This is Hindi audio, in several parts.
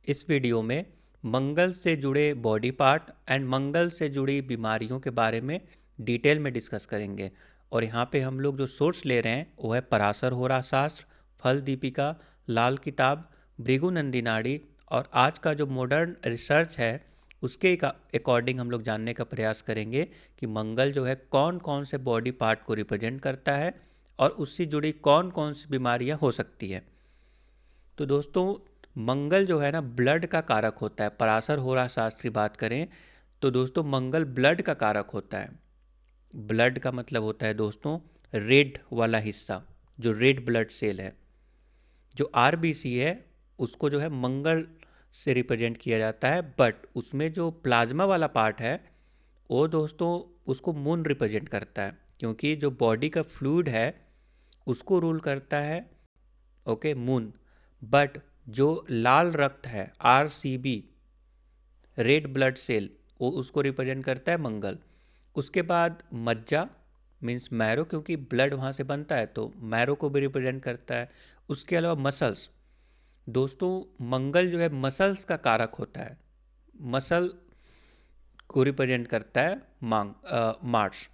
इस वीडियो में मंगल से जुड़े बॉडी पार्ट एंड मंगल से जुड़ी बीमारियों के बारे में डिटेल में डिस्कस करेंगे। और यहाँ पे हम लोग जो सोर्स ले रहे हैं वो है पराशर होरा शास्त्र, फल दीपिका, लाल किताब, भृगु नंदी, और आज का जो मॉडर्न रिसर्च है उसके अकॉर्डिंग हम लोग जानने का प्रयास करेंगे कि मंगल जो है कौन कौन से बॉडी पार्ट को रिप्रेजेंट करता है और उससे जुड़ी कौन कौन सी बीमारियाँ हो सकती है। तो दोस्तों, मंगल जो है ना ब्लड का कारक होता है। पराशर होरा शास्त्र की बात करें तो दोस्तों मंगल ब्लड का कारक होता है। ब्लड का मतलब होता है दोस्तों रेड वाला हिस्सा, जो रेड ब्लड सेल है। जो आरबीसी है उसको जो है मंगल से रिप्रेजेंट किया जाता है, बट उसमें जो प्लाज्मा वाला पार्ट है वो दोस्तों उसको मून रिप्रेजेंट करता है, क्योंकि जो बॉडी का फ्लूइड है उसको रूल करता है ओके मून। बट जो लाल रक्त है आरसीबी, रेड ब्लड सेल, वो उसको रिप्रेजेंट करता है मंगल। उसके बाद मज्जा मीन्स मैरो, क्योंकि ब्लड वहाँ से बनता है तो मैरो को भी रिप्रेजेंट करता है। उसके अलावा मसल्स, दोस्तों मंगल जो है मसल्स का कारक होता है। मसल को रिप्रेजेंट करता है मार्स।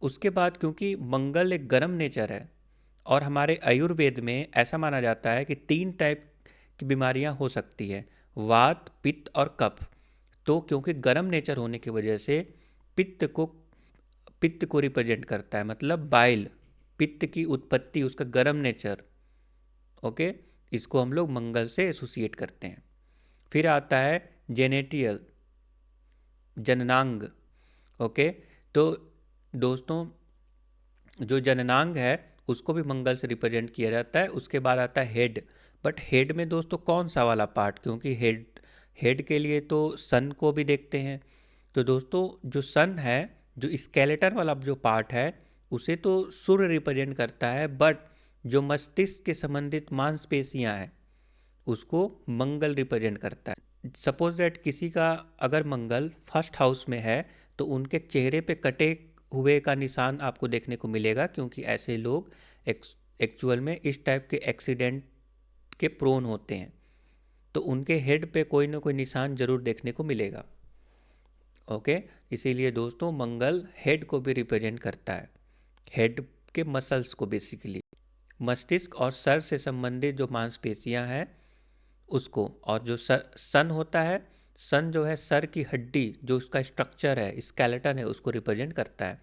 उसके बाद क्योंकि मंगल एक गर्म नेचर है और हमारे आयुर्वेद में ऐसा माना जाता है कि 3 टाइप की बीमारियां हो सकती है, वात, पित्त और कफ। तो क्योंकि गर्म नेचर होने की वजह से पित्त को पित्त को रिप्रेजेंट करता है, मतलब बाइल, पित्त की उत्पत्ति, उसका गर्म नेचर। ओके, इसको हम लोग मंगल से एसोसिएट करते हैं। फिर आता है जेनेटियल, जननांग। ओके, तो दोस्तों जो जननांग है उसको भी मंगल से रिप्रेजेंट किया जाता है। उसके बाद आता है हेड। बट हेड में दोस्तों कौन सा वाला पार्ट, क्योंकि हेड हेड के लिए तो सन को भी देखते हैं। तो दोस्तों जो सन है, जो स्केलेटन वाला जो पार्ट है उसे तो सूर्य रिप्रेजेंट करता है, बट जो मस्तिष्क के संबंधित मांसपेशियां हैं उसको मंगल रिप्रेजेंट करता है। सपोज दैट किसी का अगर मंगल फर्स्ट हाउस में है तो उनके चेहरे पे कटे हुए का निशान आपको देखने को मिलेगा, क्योंकि ऐसे लोग एक्चुअल में इस टाइप के एक्सीडेंट के प्रोन होते हैं। तो उनके हेड पे कोई ना कोई निशान जरूर देखने को मिलेगा। ओके, इसीलिए दोस्तों मंगल हेड को भी रिप्रेजेंट करता है, हेड के मसल्स को बेसिकली, मस्तिष्क और सर से संबंधित जो मांसपेशियां हैं उसको। और जो सन होता है, सन जो है सर की हड्डी, जो उसका स्ट्रक्चर है, स्केलेटन है, उसको रिप्रेजेंट करता है।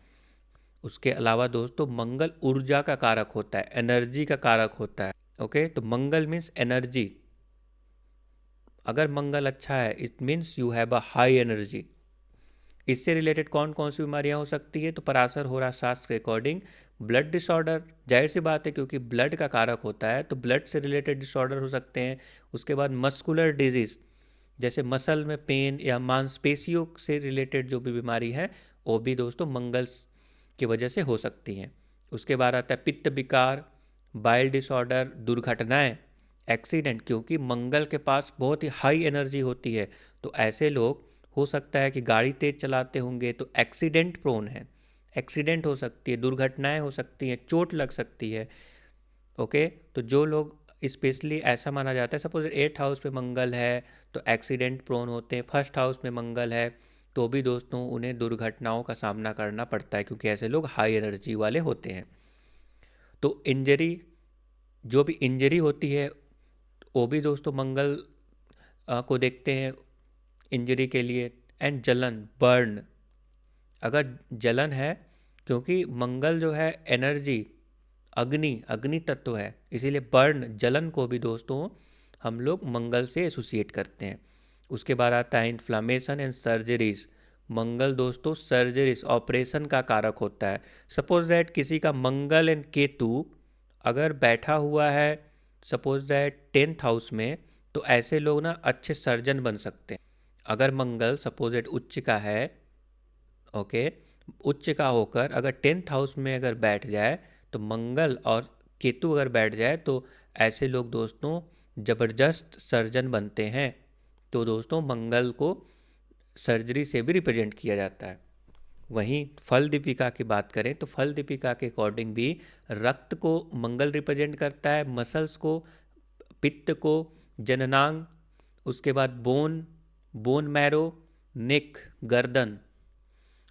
उसके अलावा दोस्तों मंगल ऊर्जा का कारक होता है, एनर्जी का कारक होता है। ओके, तो मंगल मीन्स एनर्जी। अगर मंगल अच्छा है it means you have a high energy. इससे रिलेटेड कौन कौन सी बीमारियां हो सकती है, तो पराशर होरा शास्त्र के अकॉर्डिंग ब्लड डिसऑर्डर, जाहिर सी बात है क्योंकि ब्लड का कारक होता है तो ब्लड से रिलेटेड डिसऑर्डर हो सकते हैं। उसके बाद मस्कुलर डिजीज, जैसे मसल में पेन या मांसपेशियों से रिलेटेड जो भी बीमारी है वो भी दोस्तों मंगल की वजह से हो सकती हैं। उसके बाद आता है पित्त विकार, बाइल डिसऑर्डर, दुर्घटनाएं, एक्सीडेंट, क्योंकि मंगल के पास बहुत ही हाई एनर्जी होती है। तो ऐसे लोग हो सकता है कि गाड़ी तेज चलाते होंगे तो एक्सीडेंट प्रोन है, एक्सीडेंट हो सकती है, दुर्घटनाएं हो सकती हैं, चोट लग सकती है। ओके, तो जो लोग स्पेशली ऐसा माना जाता है, सपोज 8th हाउस में मंगल है तो एक्सीडेंट प्रोन होते हैं, फर्स्ट हाउस में मंगल है तो भी दोस्तों उन्हें दुर्घटनाओं का सामना करना पड़ता है, क्योंकि ऐसे लोग हाई एनर्जी वाले होते हैं। तो इंजरी, जो भी इंजरी होती है वो भी दोस्तों मंगल को देखते हैं इंजरी के लिए। एंड जलन, बर्न, अगर जलन है, क्योंकि मंगल जो है एनर्जी, अग्नि, अग्नि तत्व है, इसीलिए बर्न, जलन को भी दोस्तों हम लोग मंगल से एसोसिएट करते हैं। उसके बाद आता है इन्फ्लामेशन एंड सर्जरीज। मंगल दोस्तों सर्जरीज, ऑपरेशन का कारक होता है। सपोज दैट किसी का मंगल एंड केतु अगर बैठा हुआ है सपोज दैट 10th हाउस में, तो ऐसे लोग ना अच्छे सर्जन बन सकते हैं। अगर मंगल सपोज दैट उच्च का है, ओके, उच्च का होकर अगर 10th हाउस में अगर बैठ जाए, तो मंगल और केतु अगर बैठ जाए तो ऐसे लोग दोस्तों जबरदस्त सर्जन बनते हैं। तो दोस्तों मंगल को सर्जरी से भी रिप्रेजेंट किया जाता है। वहीं फल दीपिका की बात करें तो फल दीपिका के अकॉर्डिंग भी रक्त को मंगल रिप्रेजेंट करता है, मसल्स को, पित्त को, जननांग, उसके बाद बोन, बोन मैरो, नेक गर्दन,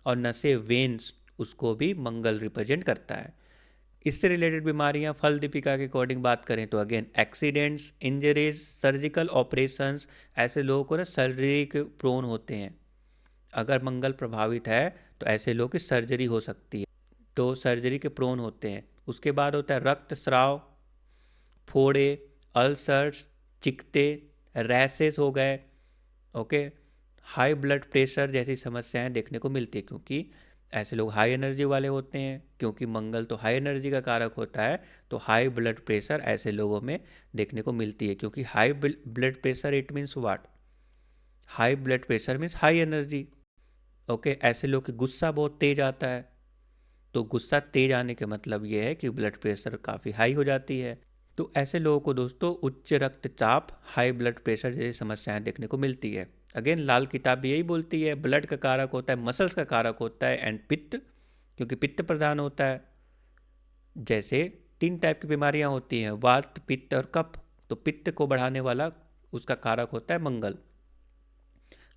और नसें वेन्स, उसको भी मंगल रिप्रेजेंट करता है। इससे रिलेटेड बीमारियां फल दीपिका के अकॉर्डिंग बात करें तो again accidents, injuries, surgical operations, ऐसे लोगों को ना सर्जरी के प्रोन होते हैं। अगर मंगल प्रभावित है तो ऐसे लोगों की सर्जरी हो सकती है, तो सर्जरी के प्रोन होते हैं। उसके बाद होता है रक्तस्राव, फोड़े, अल्सर्स, चिकते, रैसेस हो गए, ओके, हाई ब्लड प्रेशर जैसी समस्याएं देखने को मिलती है, क्योंकि ऐसे लोग हाई एनर्जी वाले होते हैं, क्योंकि मंगल तो हाई एनर्जी का कारक होता है, तो हाई ब्लड प्रेशर ऐसे लोगों में देखने को मिलती है। क्योंकि high blood pressure it means what, high blood pressure means high energy, okay. ऐसे लोग की गुस्सा बहुत तेज आता है, तो गुस्सा तेज आने के मतलब ये है कि ब्लड प्रेशर काफ़ी हाई हो जाती है। तो ऐसे लोगों को दोस्तों उच्च रक्तचाप, हाई ब्लड प्रेशर जैसी समस्याएं देखने को मिलती है। अगेन लाल किताब भी यही बोलती है, ब्लड का कारक होता है, मसल्स का कारक होता है, एंड पित्त, क्योंकि पित्त प्रधान होता है। जैसे 3 टाइप की बीमारियां होती हैं, वात, पित्त और कफ। तो पित्त को बढ़ाने वाला उसका कारक होता है मंगल।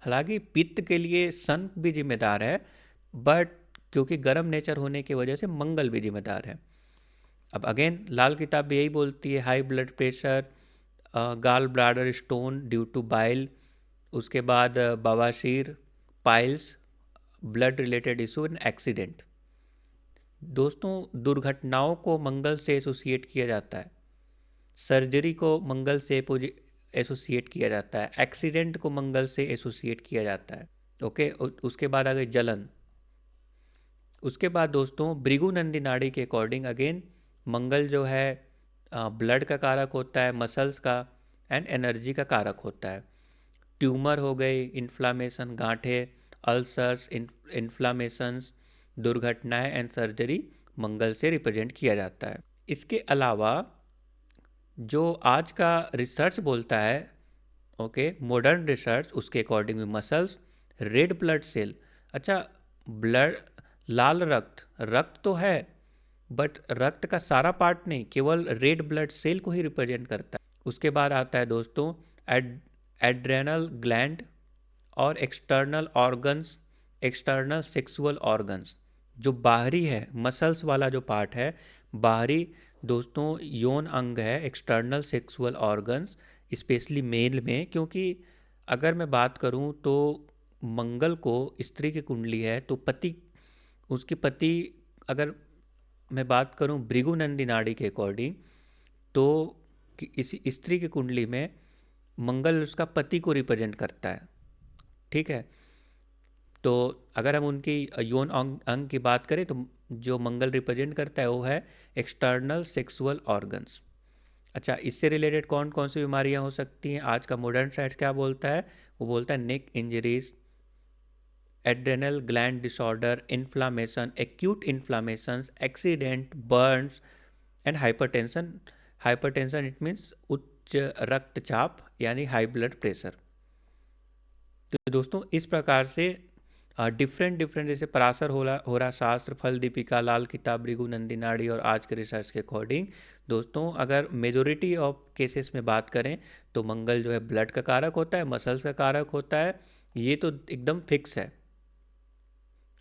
हालांकि पित्त के लिए सन भी जिम्मेदार है, बट क्योंकि गर्म नेचर होने की वजह से मंगल भी जिम्मेदार है। अब अगेन लाल किताब भी यही बोलती है, high blood pressure, gall bladder stone due to bile, उसके बाद बवासीर, piles, blood related issue and accident. दोस्तों दुर्घटनाओं को मंगल से एसोसिएट किया जाता है, सर्जरी को मंगल से एसोसिएट किया जाता है, एक्सीडेंट को मंगल से एसोसिएट किया जाता है, ओके। उसके बाद आ गई जलन। उसके बाद दोस्तों भृगु नंदी नाड़ी के अकॉर्डिंग अगेन मंगल जो है ब्लड का कारक होता है, मसल्स का एंड एनर्जी का कारक होता है। ट्यूमर हो गई, इन्फ्लामेशन, गांठें, अल्सर्स, इन्फ्लामेशंस, दुर्घटनाएं एंड सर्जरी मंगल से रिप्रेजेंट किया जाता है। इसके अलावा जो आज का रिसर्च बोलता है, ओके, मॉडर्न रिसर्च, उसके अकॉर्डिंग भी मसल्स, रेड ब्लड सेल, अच्छा ब्लड, लाल रक्त, रक्त तो है बट रक्त का सारा पार्ट नहीं, केवल रेड ब्लड सेल को ही रिप्रेजेंट करता है। उसके बाद आता है दोस्तों एड्रेनल ग्लैंड और external organs, external sexual organs, जो बाहरी है, मसल्स वाला जो पार्ट है बाहरी, दोस्तों यौन अंग है, external sexual organs, specially male में। क्योंकि अगर मैं बात करूं तो मंगल को स्त्री की कुंडली है, तो पति, उसकी पति, अगर मैं बात करूं भृगु नंदी नाड़ी के अकॉर्डिंग, तो इसी स्त्री की कुंडली में मंगल उसका पति को रिप्रेजेंट करता है, ठीक है। तो अगर हम उनकी यौन अंग की बात करें तो जो मंगल रिप्रेजेंट करता है वो है एक्सटर्नल सेक्सुअल ऑर्गन्स। अच्छा, इससे रिलेटेड कौन कौन सी बीमारियां हो सकती हैं? आज का मॉडर्न साइंस क्या बोलता है? वो बोलता है neck injuries, adrenal gland disorder, inflammation, acute inflammations, accident, burns and hypertension. Hypertension it means उच्च रक्तचाप यानी हाई ब्लड प्रेशर। तो दोस्तों इस प्रकार से डिफरेंट डिफरेंट, जैसे पराशर होरा शास्त्र, फल दीपिका, लाल किताब, भृगु नंदी नाड़ी और आज के रिसर्च के अकॉर्डिंग दोस्तों अगर मेजोरिटी ऑफ केसेस में बात करें तो मंगल जो है ब्लड का कारक होता है, मसल्स का कारक होता है, ये तो एकदम फिक्स है,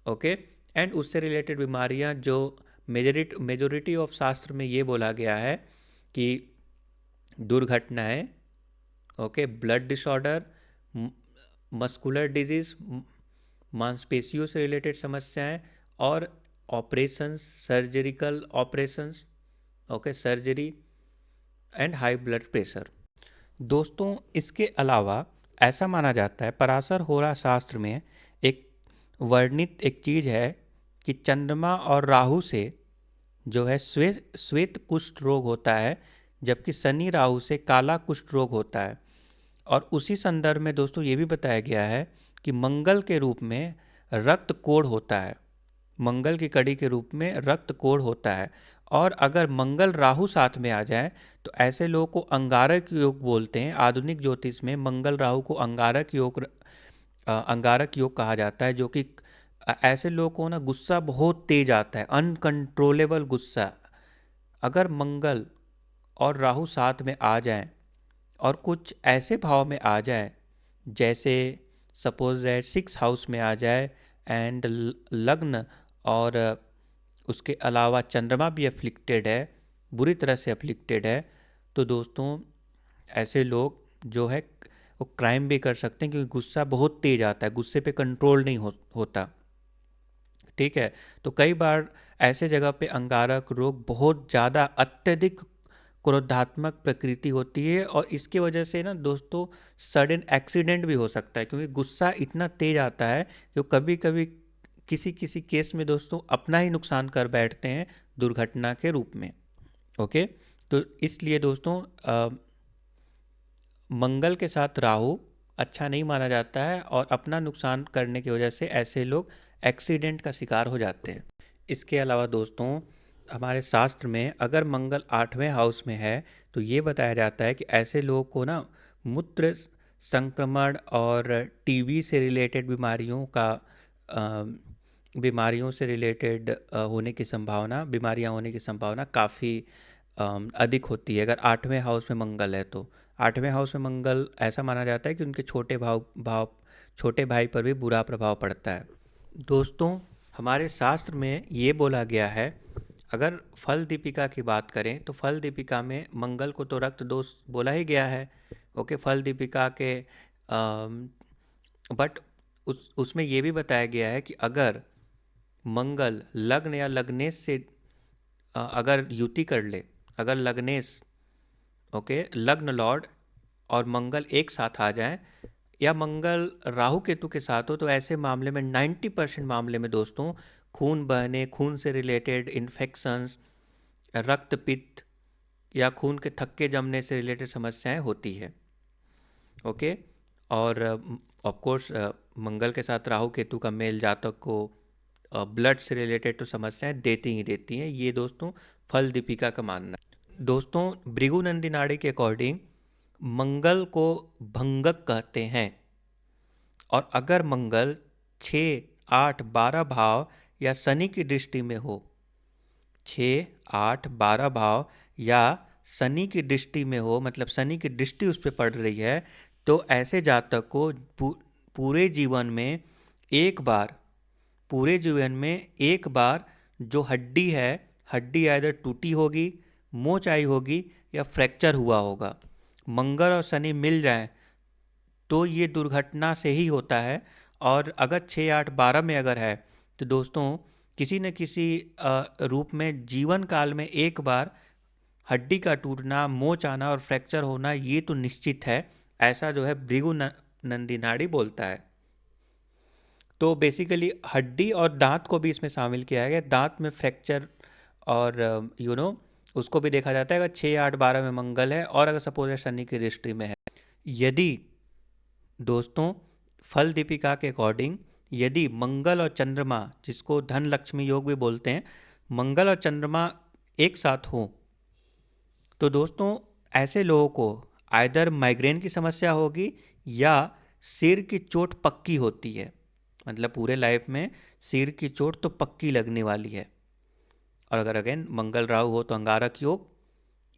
ओके। एंड उससे रिलेटेड बीमारियां जो मेजोरिटी ऑफ शास्त्र में ये बोला गया है कि दुर्घटनाएं, okay, blood disorder, muscular disease, मांसपेशियों से रिलेटेड समस्याएं, और operations, surgical operations, okay, surgery and high blood pressure. दोस्तों इसके अलावा ऐसा माना जाता है, पराशर होरा शास्त्र में एक वर्णित एक चीज़ है कि चंद्रमा और राहु से जो है श्वेत कुष्ठ रोग होता है, जबकि शनि राहु से काला कुष्ठ रोग होता है। और उसी संदर्भ में दोस्तों ये भी बताया गया है कि मंगल के रूप में रक्त कोढ़ होता है, मंगल की कड़ी के रूप में रक्त कोढ़ होता है। और अगर मंगल राहु साथ में आ जाए तो ऐसे लोगों को अंगारक योग बोलते हैं। आधुनिक ज्योतिष में मंगल राहु को अंगारक योग कहा जाता है, जो कि ऐसे लोगों को ना गुस्सा बहुत तेज आता है, अनकंट्रोलेबल गुस्सा। अगर मंगल और राहु साथ में आ जाएं और कुछ ऐसे भाव में आ जाए, जैसे सपोज दैट 6 हाउस में आ जाए एंड लग्न और उसके अलावा चंद्रमा भी अफ्लिक्टेड है, बुरी तरह से अफ्लिक्टेड है, तो दोस्तों ऐसे लोग जो है वो क्राइम भी कर सकते हैं, क्योंकि गुस्सा बहुत तेज आता है, गुस्से पे कंट्रोल नहीं होता। ठीक है, तो कई बार ऐसे जगह पे अंगारक रोग बहुत ज़्यादा अत्यधिक क्रोधात्मक प्रकृति होती है, और इसकी वजह से ना दोस्तों सडन एक्सीडेंट भी हो सकता है, क्योंकि गुस्सा इतना तेज आता है कि कभी कभी किसी किसी केस में दोस्तों अपना ही नुकसान कर बैठते हैं दुर्घटना के रूप में। ओके, तो इसलिए दोस्तों मंगल के साथ राहु अच्छा नहीं माना जाता है, और अपना नुकसान करने की वजह से ऐसे लोग एक्सीडेंट का शिकार हो जाते हैं। इसके अलावा दोस्तों हमारे शास्त्र में अगर मंगल 8वें हाउस में है तो ये बताया जाता है कि ऐसे लोगों को ना मूत्र संक्रमण और टीबी से रिलेटेड बीमारियों से रिलेटेड बीमारियां होने की संभावना काफ़ी अधिक होती है, अगर 8वें हाउस में मंगल है तो। 8वें हाउस में मंगल ऐसा माना जाता है कि उनके छोटे भाई पर भी बुरा प्रभाव पड़ता है। दोस्तों हमारे शास्त्र में ये बोला गया है, अगर फल दीपिका की बात करें तो फल दीपिका में मंगल को तो रक्त दोष बोला ही गया है। ओके, फल दीपिका के बट उसमें ये भी बताया गया है कि अगर मंगल लग्न या लग्नेश से अगर युति कर ले, अगर लग्नेश ओके लग्न लॉर्ड और मंगल एक साथ आ जाएं, या मंगल राहु केतु के साथ हो, तो ऐसे मामले में 90% मामले में दोस्तों खून बहने, खून से रिलेटेड इन्फेक्शंस, रक्तपित्त या खून के थक्के जमने से रिलेटेड समस्याएं होती है। ओके, और ऑफ कोर्स मंगल के साथ राहु केतु का मेल जातक को ब्लड से रिलेटेड तो समस्याएं देती ही देती हैं, ये दोस्तों फल दीपिका का मानना है। दोस्तों भृगुनंदी नाड़ी के अकॉर्डिंग मंगल को भंगक कहते हैं, और अगर मंगल 6, 8, 12 भाव या शनि की दृष्टि में हो, 6, 8, 12 भाव या शनि की दृष्टि में हो, मतलब शनि की दृष्टि उस पर पड़ रही है, तो ऐसे जातक को पूरे जीवन में एक बार जो हड्डी है, हड्डी आइदर टूटी होगी, मोच आई होगी या फ्रैक्चर हुआ होगा। मंगल और शनि मिल जाएं तो ये दुर्घटना से ही होता है, और अगर 6, 8, 12 में अगर है तो दोस्तों किसी न किसी रूप में जीवन काल में एक बार हड्डी का टूटना, मोच आना और फ्रैक्चर होना ये तो निश्चित है, ऐसा जो है भृगुनंदी नाड़ी बोलता है। तो बेसिकली हड्डी और दांत को भी इसमें शामिल किया गया, दांत में फ्रैक्चर और उसको भी देखा जाता है अगर 6, 8, 12 में मंगल है, और अगर सपोज शनि की दृष्टि में है। यदि दोस्तों फल दीपिका के अकॉर्डिंग यदि मंगल और चंद्रमा, जिसको धन लक्ष्मी योग भी बोलते हैं, मंगल और चंद्रमा एक साथ हो, तो दोस्तों ऐसे लोगों को आइदर माइग्रेन की समस्या होगी या सिर की चोट पक्की होती है, मतलब पूरे लाइफ में सिर की चोट तो पक्की लगने वाली है। और अगर अगेन मंगल राहु हो तो अंगारक योग,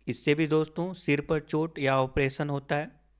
इससे भी दोस्तों सिर पर चोट या ऑपरेशन होता है।